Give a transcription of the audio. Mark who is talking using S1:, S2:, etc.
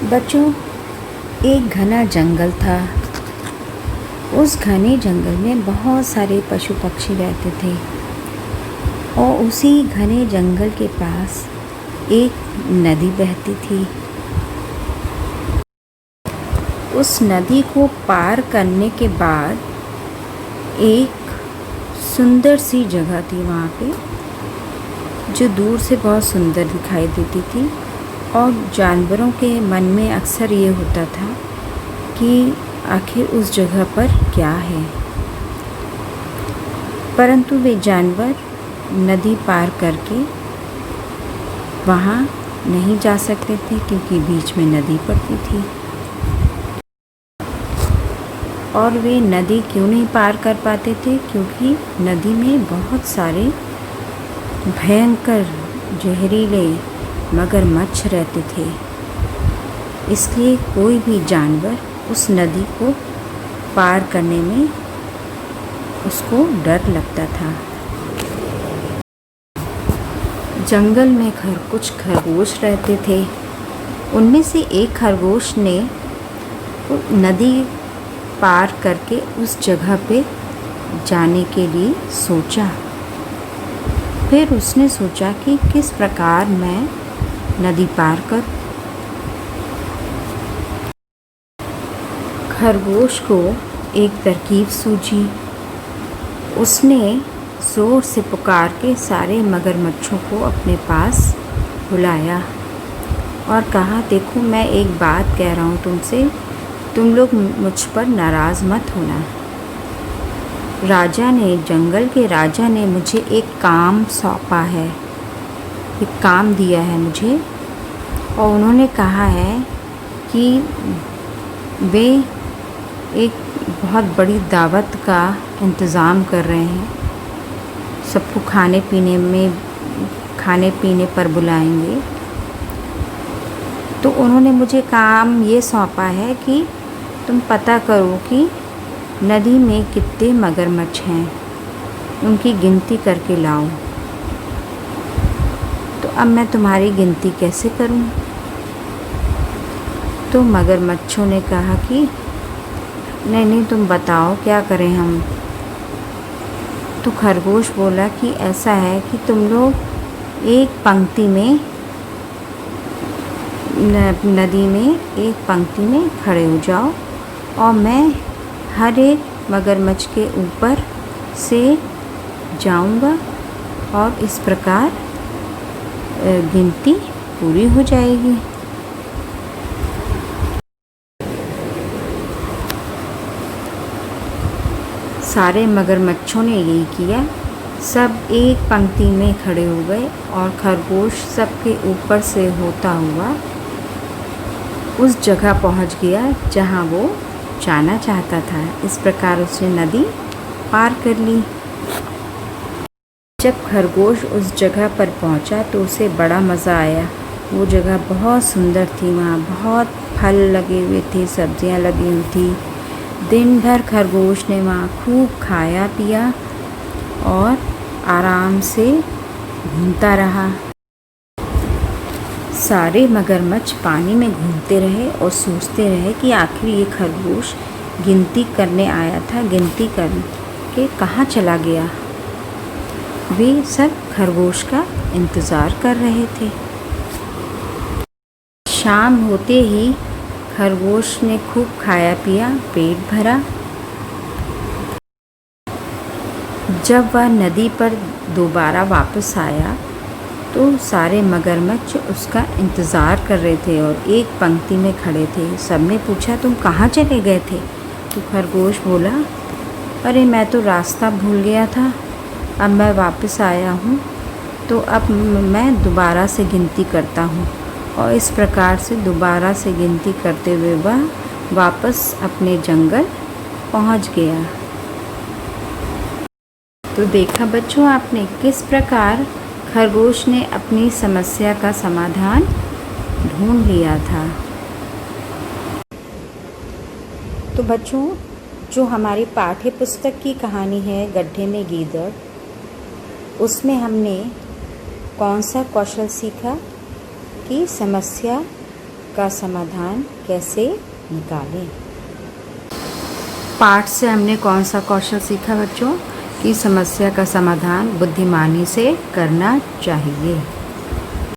S1: बच्चों, एक घना जंगल था। उस घने जंगल में बहुत सारे पशु पक्षी रहते थे और उसी घने जंगल के पास एक नदी बहती थी। उस नदी को पार करने के बाद एक सुंदर सी जगह थी वहाँ पे, जो दूर से बहुत सुंदर दिखाई देती थी और जानवरों के मन में अक्सर ये होता था कि आखिर उस जगह पर क्या है, परंतु वे जानवर नदी पार करके वहाँ नहीं जा सकते थे क्योंकि बीच में नदी पड़ती थी। और वे नदी क्यों नहीं पार कर पाते थे? क्योंकि नदी में बहुत सारे भयंकर जहरीले मगरमच्छ रहते थे। इसलिए कोई भी जानवर उस नदी को पार करने में उसको डर लगता था। जंगल में कुछ खरगोश रहते थे। उनमें से एक खरगोश ने नदी पार करके उस जगह पे जाने के लिए सोचा। फिर उसने सोचा कि किस प्रकार मैं नदी पार करूं। खरगोश को एक तरकीब सूझी। उसने ज़ोर से पुकार के सारे मगरमच्छों को अपने पास बुलाया और कहा, देखो मैं एक बात कह रहा हूँ तुमसे, तुम लोग मुझ पर नाराज़ मत होना। जंगल के राजा ने मुझे एक काम सौंपा है, एक काम दिया है मुझे, और उन्होंने कहा है कि वे एक बहुत बड़ी दावत का इंतज़ाम कर रहे हैं। सबको खाने पीने पर बुलाएंगे। तो उन्होंने मुझे काम ये सौंपा है कि तुम पता करो कि नदी में कितने मगरमच्छ हैं, उनकी गिनती करके लाओ। तो अब मैं तुम्हारी गिनती कैसे करूं? तो मगरमच्छों ने कहा कि नहीं तुम बताओ क्या करें हम। तो खरगोश बोला कि ऐसा है कि तुम लोग एक पंक्ति में नदी में एक पंक्ति में खड़े हो जाओ और मैं हर एक मगरमच्छ के ऊपर से जाऊंगा और इस प्रकार गिनती पूरी हो जाएगी। सारे मगरमच्छों ने यही किया। सब एक पंक्ति में खड़े हो गए और खरगोश सबके ऊपर से होता हुआ उस जगह पहुंच गया जहां वो जाना चाहता था। इस प्रकार उसने नदी पार कर ली। जब खरगोश उस जगह पर पहुंचा तो उसे बड़ा मज़ा आया। वो जगह बहुत सुंदर थी, वहाँ बहुत फल लगे हुए थे, सब्जियां लगी हुई थी। दिन भर खरगोश ने वहाँ खूब खाया पिया और आराम से घूमता रहा। सारे मगरमच्छ पानी में घूमते रहे और सोचते रहे कि आखिर ये खरगोश गिनती करने आया था, गिनती करके कहाँ चला गया। वे सब खरगोश का इंतज़ार कर रहे थे। शाम होते ही खरगोश ने खूब खाया पिया, पेट भरा। जब वह नदी पर दोबारा वापस आया तो सारे मगरमच्छ उसका इंतज़ार कर रहे थे और एक पंक्ति में खड़े थे। सबने पूछा, तुम कहाँ चले गए थे? तो खरगोश बोला, अरे मैं तो रास्ता भूल गया था, अब मैं वापस आया हूँ, तो अब मैं दोबारा से गिनती करता हूँ। और इस प्रकार से दोबारा से गिनती करते हुए वह वापस अपने जंगल पहुँच गया। तो देखा बच्चों आपने किस प्रकार खरगोश ने अपनी समस्या का समाधान ढूंढ लिया था। तो बच्चों, जो हमारी पाठ्य पुस्तक की कहानी है गड्ढे में गीदड़, उसमें हमने कौन सा कौशल सीखा कि समस्या का समाधान कैसे निकालें। पाठ से हमने कौन सा कौशल सीखा बच्चों? कि समस्या का समाधान बुद्धिमानी से करना चाहिए।